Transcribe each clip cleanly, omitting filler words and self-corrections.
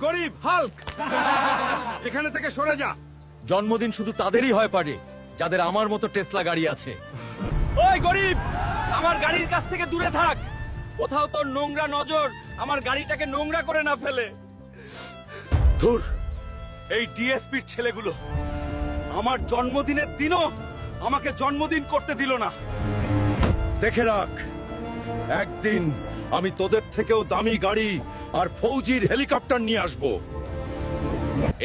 গরিব হাল্ক, এখানে থেকে সরে যা। জন্মদিন শুধু তাদেরই হয় পারে যাদের আমার মতো টেসলা গাড়ি আছে। ওই গরিব, আমার গাড়ির কাছ থেকে দূরে থাক। কোথাও তোর নোংরা নজর আমার গাড়িটাকে নোংরা করে না ফেলে। ধুর, এই ডিএসপির ছেলেগুলো আমার জন্মদিনের দিনও আমাকে জন্মদিন করতে দিল না। দেখে রাখ, একদিন আমি তোদের থেকেও দামি গাড়ি আর ফৌজির হেলিকপ্টার নিয়ে আসব।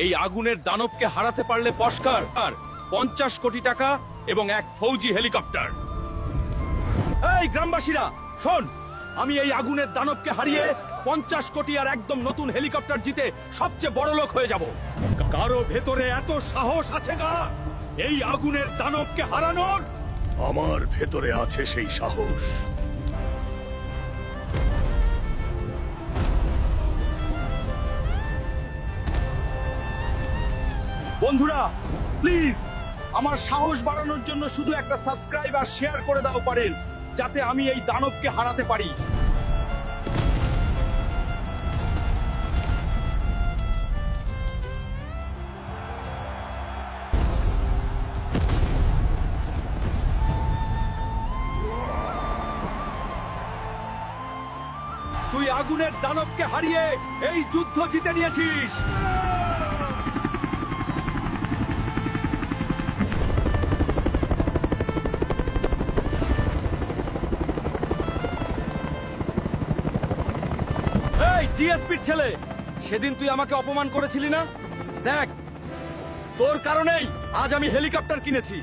এই আগুনের দানবকে হারাতে পারলে পুরস্কার আর 50 কোটি টাকা এবং এক ফৌজি হেলিকপ্টার। এই গ্রামবাসীরা শোন, আমি এই আগুনের দানবকে হারিয়ে 50 কোটি আর একদম নতুন হেলিকপ্টার জিতে সবচেয়ে বড় লোক হয়ে যাব। কারো ভেতরে এত সাহস আছে না এই আগুনের দানবকে হারানোর? আমার ভেতরে আছে সেই সাহস। বন্ধুরা প্লিজ আমার সাহস বাড়ানোর জন্য শুধু একটা সাবস্ক্রাইব আর শেয়ার করে দাও পারেন, যাতে আমি এই দানবকে হারাতে পারি। তুই আগুনের দানবকে হারিয়ে এই যুদ্ধ জিতে নিয়েছিস। এই ডিএসপির ছেলে, সেদিন তুই আমাকে অপমান করেছিলি না? দেখ, তোর কারণেই আজ আমি হেলিকপ্টার কিনেছি।